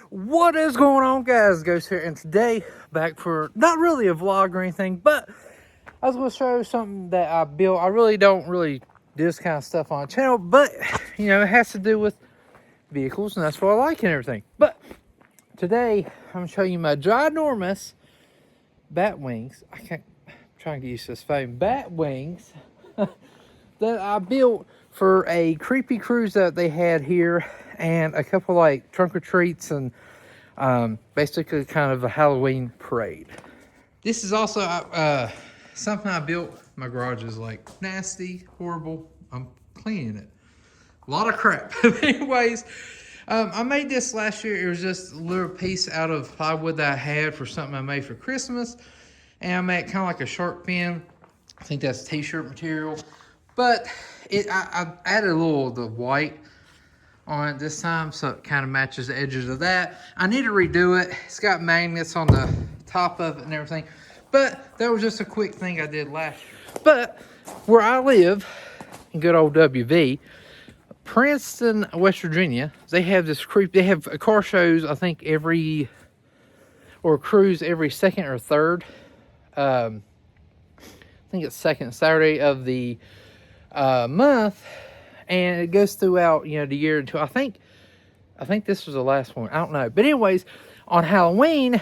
What is going on, guys? Ghost here, and today back for not really a vlog or anything, but I was going to show you something that I built. I really don't do this kind of stuff on a channel, but you know, it has to do with vehicles, and that's what I like and everything. But today I'm going to show you my ginormous bat wings. I'm trying to get used to this phone. Bat wings that I built for a creepy cruise that they had here, and a couple like trunk or treats, and basically kind of a Halloween parade. This is also something I built. My garage is like nasty, horrible. I'm cleaning it. A lot of crap. Anyways, I made this last year. It was just a little piece out of plywood that I had for something I made for Christmas. And I made kind of like a shark fin. I think that's t-shirt material. But I added a little of the white on it this time, so it kind of matches the edges of that. I need to redo it. It's got magnets on the top of it and everything. But that was just a quick thing I did last year. But where I live, in good old WV, Princeton, West Virginia, they have they have car shows, I think or cruise every second or third. I think it's second Saturday of the month, and it goes throughout, you know, the year until I think this was the last one. I don't know, but anyways, on Halloween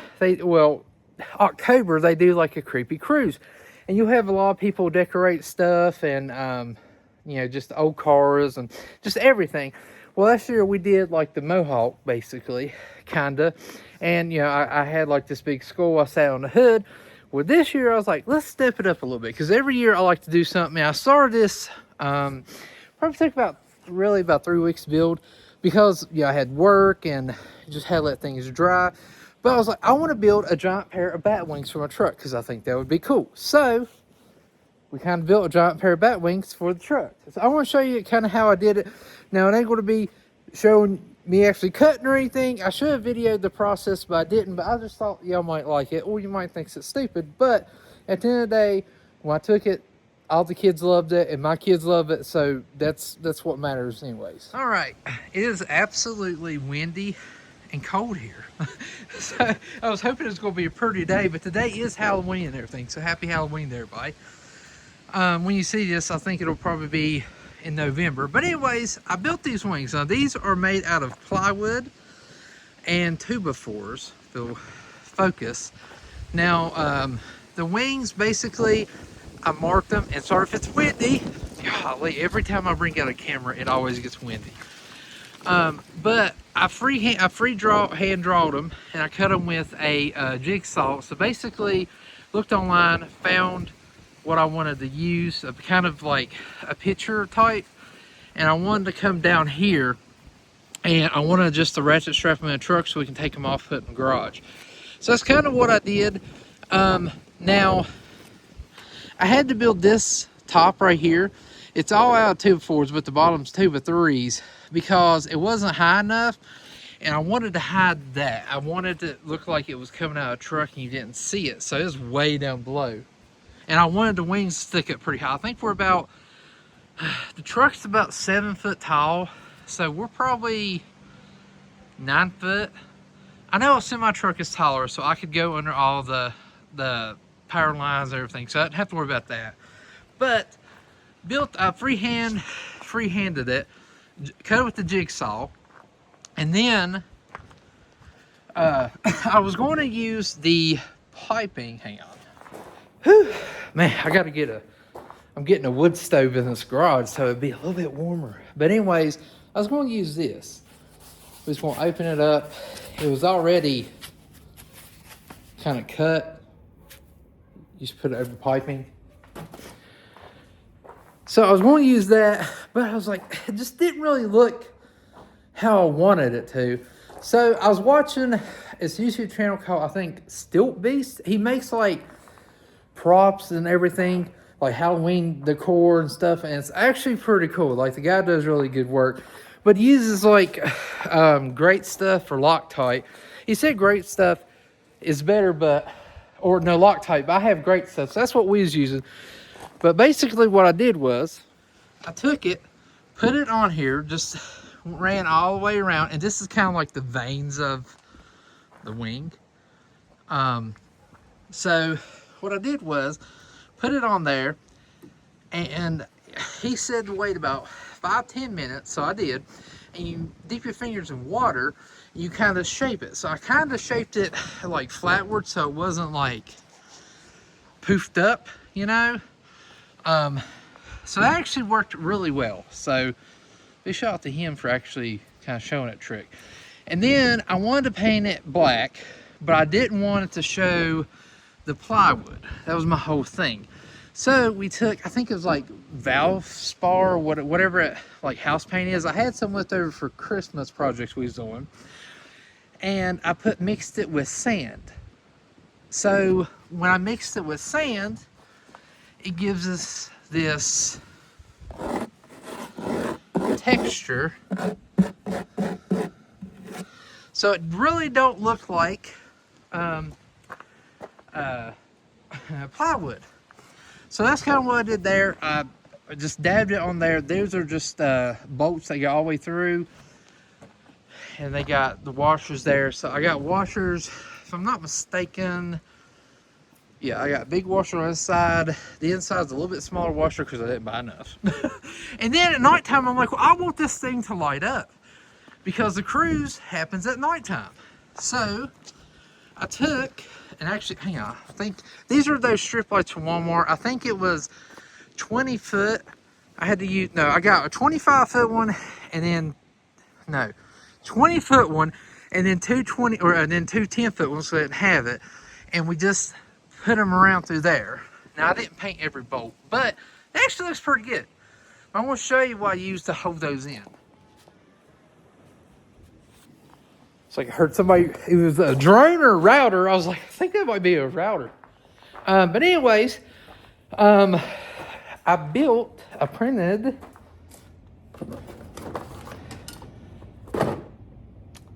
October they do like a creepy cruise, and you'll have a lot of people decorate stuff and you know, just old cars and just everything. Well, last year we did like the Mohawk, basically, kinda, and you know, I had like this big skull I sat on the hood. Well, this year I was like, let's step it up a little bit, because every year I like to do something. I started this probably took about 3 weeks to build, because yeah, I had work and just had to let things dry. But I was like, I want to build a giant pair of bat wings for my truck, because I think that would be cool. So we kind of built a giant pair of bat wings for the truck. So I want to show you kind of how I did it. Now, it ain't going to be showing me actually cutting or anything. I should have videoed the process, but I didn't. But I just thought y'all might like it, or you might think it's stupid. But at the end of the day, when I took it, all the kids loved it, and my kids love it, so that's what matters anyways. All right, it is absolutely windy and cold here. So I was hoping it was going to be a pretty day, but today is Halloween and everything, so happy Halloween to everybody. When you see this, I think it'll probably be in November. But anyways, I built these wings. Now, these are made out of plywood and 2x4s. They'll focus. Now, the wings, basically, I marked them. And sorry if it's windy. Golly, every time I bring out a camera, it always gets windy. But I hand drawed them, and I cut them with a jigsaw. So basically, looked online, found what I wanted to use, kind of like a picture type, and I wanted to come down here, and I wanted just to ratchet strap them in the truck so we can take them off, put in the garage. So that's kind of what I did. Now I had to build this top right here. It's all out of 2x4s, but the bottom's 2x3s, because it wasn't high enough, and I wanted to hide that. I wanted it to look like it was coming out of a truck and you didn't see it, so it was way down below. And I wanted the wings to stick up pretty high. I think we're about, the truck's about 7 foot tall, so we're probably 9 foot. I know a semi truck is taller, so I could go under all the power lines and everything, so I didn't have to worry about that. But I freehanded it, cut it with the jigsaw, and then I was going to use the piping. Hang on. Whew. Man, I'm getting a wood stove in this garage, so it'd be a little bit warmer. But anyways, I was going to use this. We just want to open it up. It was already kind of cut. You just put it over the piping. So I was going to use that, but I was like, it just didn't really look how I wanted it to. So I was watching this YouTube channel called, I think, Stilt Beast. He makes like props and everything, like Halloween decor and stuff, and it's actually pretty cool. Like, the guy does really good work, but he uses like great stuff for Loctite. He said great stuff is better, or no, Loctite, but I have great stuff, so that's what we was using. But basically what I did was I took it, put it on here, just ran all the way around, and this is kind of like the veins of the wing. So what I did was put it on there, and he said to wait about 5-10 minutes, so I did. And you dip your fingers in water, and you kind of shape it. So I kind of shaped it like flatward, so it wasn't like poofed up, you know. So that actually worked really well. So big shout out to him for actually kind of showing that trick. And then I wanted to paint it black, but I didn't want it to show the plywood. That was my whole thing. So we took, I think it was like Valspar, whatever it, like house paint is. I had some left over for Christmas projects we was doing. And I mixed it with sand. So when I mixed it with sand, it gives us this texture. So it really don't look like plywood. So that's kind of what I did there. I just dabbed it on there. Those are just bolts that go all the way through. And they got the washers there. So I got washers, if I'm not mistaken. Yeah, I got a big washer on this side. The inside's a little bit smaller washer because I didn't buy enough. And then at nighttime, I'm like, well, I want this thing to light up because the cruise happens at nighttime. So I took, and actually, hang on, I think these are those strip lights from Walmart. I think it was 20 foot. I had to use, no, I got a 25 foot one, and then, no, 20 foot one, and then two 10 foot ones so I didn't have it. And we just put them around through there. Now, I didn't paint every bolt, but it actually looks pretty good. I'm going to show you what I used to hold those in. It's like I heard somebody, it was a drone or a router. I was like, I think that might be a router. But anyways, I printed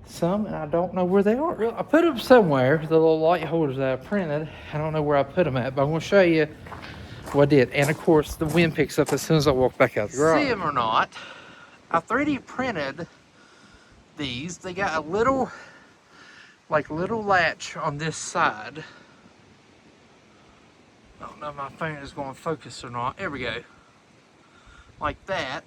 some, and I don't know where they are. I put them somewhere, the little light holders that I printed. I don't know where I put them at, but I'm going to show you what I did. And of course, the wind picks up as soon as I walk back out the garage. See them or not, I 3D printed these. They got a little latch on this side. I don't know if my phone is going to focus or not. There we go. Like that.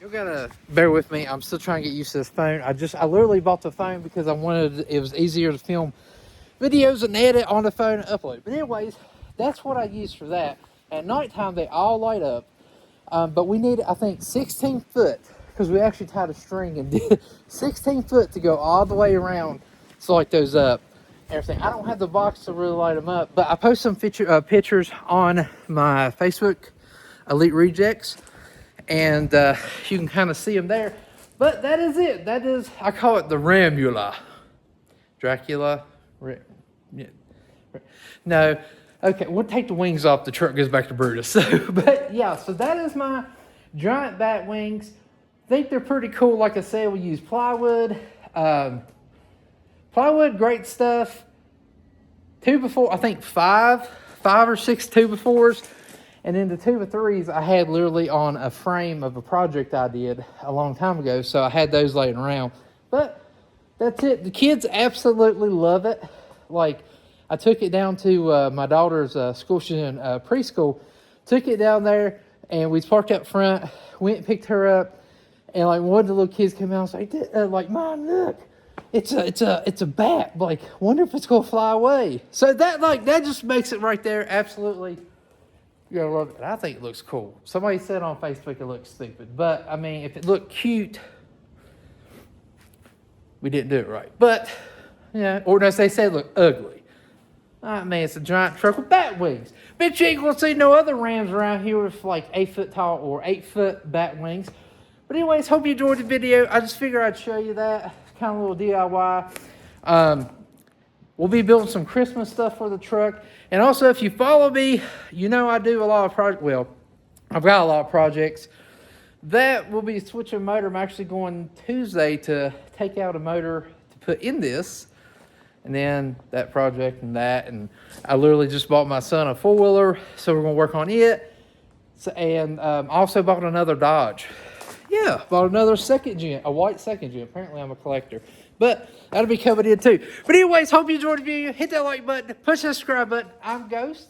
You gotta bear with me. I'm still trying to get used to this phone. I literally bought the phone because I wanted, it was easier to film videos and edit on the phone and upload. But anyways, that's what I used for that. At nighttime, they all light up. But we needed, I think, 16 foot. Because we actually tied a string and did 16 foot to go all the way around to light those up. Everything. I don't have the box to really light them up, but I post some pictures on my Facebook, Elite Rejects, and you can kind of see them there. But that is it. That is, I call it the Ramula. Dracula? Yeah. No. Okay, we'll take the wings off. The truck goes back to Brutus. So, but yeah, so that is my giant bat wings. I think they're pretty cool. Like I said, we use plywood. Plywood, great stuff. 2x4, I think five or six 2x4s. And then the 2x3s I had literally on a frame of a project I did a long time ago. So I had those laying around. But that's it. The kids absolutely love it. Like, I took it down to my daughter's school. She's in preschool. Took it down there, and we parked up front. Went and picked her up. And like one of the little kids came out and was like, Mom, look, it's a bat. Like, wonder if it's gonna fly away. So that just makes it right there. Absolutely, you're gonna love it. I think it looks cool. Somebody said on Facebook it looks stupid, but I mean, if it looked cute, we didn't do it right. But yeah, or as they said, look ugly. I mean, it's a giant truck with bat wings. Bet you ain't gonna see no other Rams around here with like 8 foot tall or 8 foot bat wings. But anyways, hope you enjoyed the video. I just figured I'd show you that. It's kind of a little DIY. We'll be building some Christmas stuff for the truck. And also, if you follow me, you know I do a lot of projects. Well, I've got a lot of projects. That will be switching motor. I'm actually going Tuesday to take out a motor to put in this. And then that project and that. And I literally just bought my son a 4-wheeler. So we're going to work on it. So, and also bought another Dodge. Yeah, bought another second gen, a white second gen. Apparently I'm a collector. But that'll be coming in too. But anyways, hope you enjoyed the video. Hit that like button, push that subscribe button. I'm Ghost,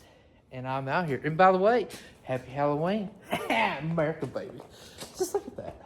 and I'm out here. And by the way, happy Halloween. America, baby. Just look at that.